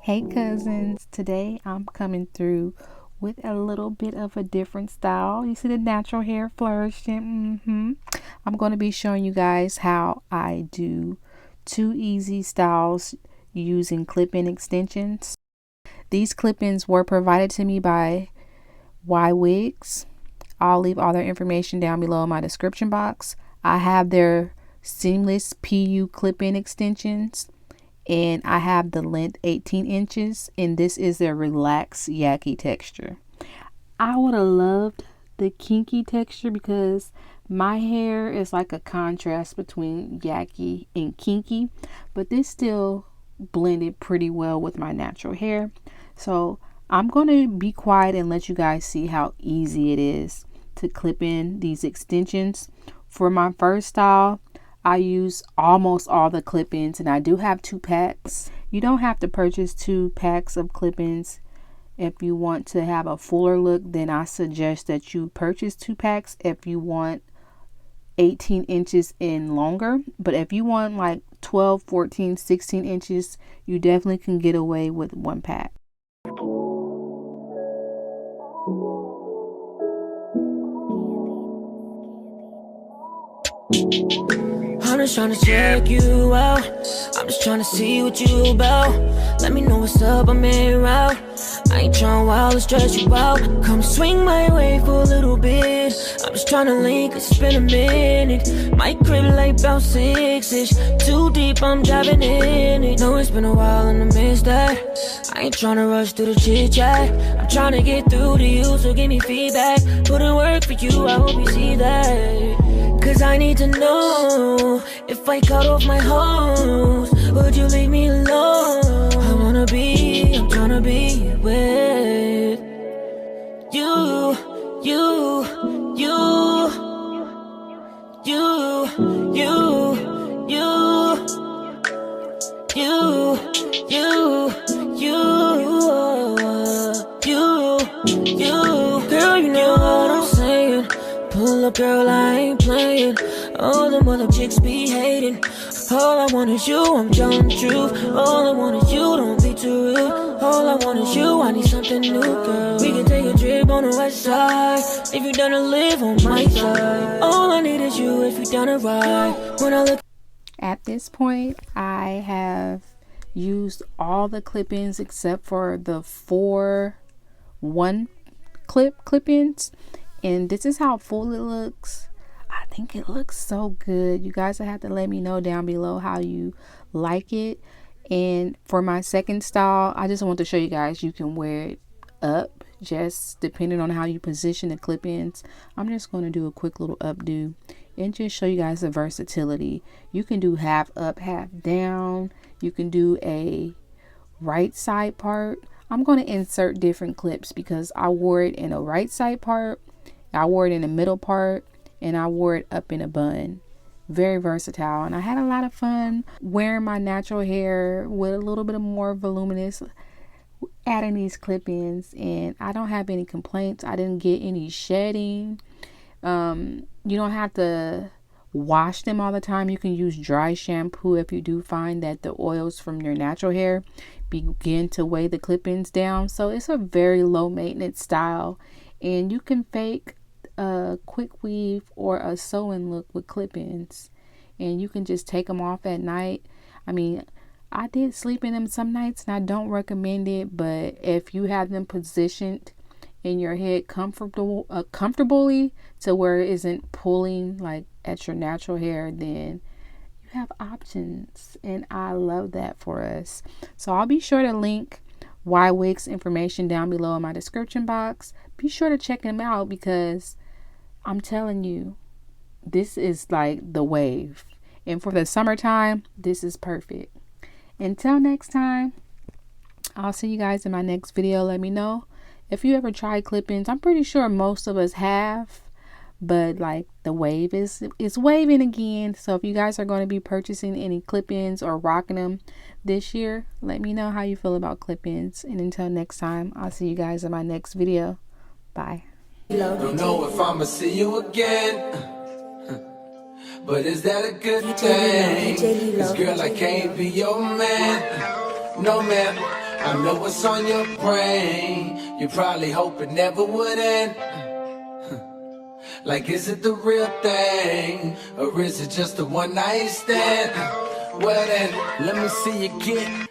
Hey cousins, today I'm coming through with a little bit of a different style. You see the natural hair flourishing. I'm going to be showing you guys how I do 2 easy styles using clip-in extensions. These clip-ins were provided to me by Ywigs. I'll leave all their information down below in my description box. I have their seamless PU clip-in extensions, and I have the length 18 inches, and this is their relaxed Yaki texture. I would have loved the kinky texture because my hair is like a contrast between Yaki and kinky, but this still blended pretty well with my natural hair. So I'm going to be quiet and let you guys see how easy it is to clip in these extensions. For my first style, I use almost all the clip-ins, and I do have 2 packs. You don't have to purchase 2 packs of clip-ins. If you want to have a fuller look, then I suggest that you purchase 2 packs if you want 18 inches and longer. But if you want like 12, 14, 16 inches, you definitely can get away with 1 pack. I'm just trying to check you out. I'm just trying to see what you about. Let me know what's up, I'm in route. I ain't trying wild to stress you out. Come swing my way for a little bit. I'm just trying to link, it's been a minute. My crib like about 6-ish. Too deep, I'm diving in it. Know it's been a while and I missed that. I ain't trying to rush through the chit chat. I'm trying to get through to you, so give me feedback. Put in work for you, I hope you see that. Cause I need to know, if I cut off my hose, would you leave me alone? I'm trying to be with you, you, you, you, you, you, you, you. Girl, you know what I'm saying. Pull up, girl, I ain't playing. All them other chicks be hating. All I want is you, I'm telling the truth. All I want is you, don't be too rude. All I want is you, I need something new, girl. We can take a trip on the west side, if you down to live on my side. All I need is you, if you down to ride. When I look At this point, I have used all the clip-ins except for the 4 clip-ins, and this is how full it looks. I think it looks so good. You guys will have to let me know down below how you like it. And for my second style, I just want to show you guys you can wear it up, just depending on how you position the clip-ins. I'm just going to do a quick little updo and just show you guys the versatility. You can do half up, half down. You can do a right side part. I'm going to insert different clips because I wore it in a right side part, I wore it in the middle part, and I wore it up in a bun. Very versatile, and I had a lot of fun wearing my natural hair with a little bit more voluminous, adding these clip-ins, and I don't have any complaints. I didn't get any shedding. You don't have to wash them all the time. You can use dry shampoo if you do find that the oils from your natural hair begin to weigh the clip-ins down. So it's a very low maintenance style, and you can fake a quick weave or a sew-in look with clip-ins, and you can just take them off at night. I mean, I did sleep in them some nights, and I don't recommend it, but if you have them positioned in your head comfortably to where it isn't pulling like at your natural hair, then you have options, and I love that for us. So I'll be sure to link Ywigs information down below in my description box. Be sure to check them out because I'm telling you, this is like the wave. And for the summertime, this is perfect. Until next time, I'll see you guys in my next video. Let me know if you ever tried clip-ins. I'm pretty sure most of us have, but like the wave is waving again. So if you guys are going to be purchasing any clip-ins or rocking them this year, let me know how you feel about clip-ins. And until next time, I'll see you guys in my next video. Bye. Don't know if I'ma see you again, But is that a good thing? Cause girl, I can't be your man. No man, I know what's on your brain. You probably hope it never would end. Like, is it the real thing? Or is it just a one night stand? Well then, let me see you get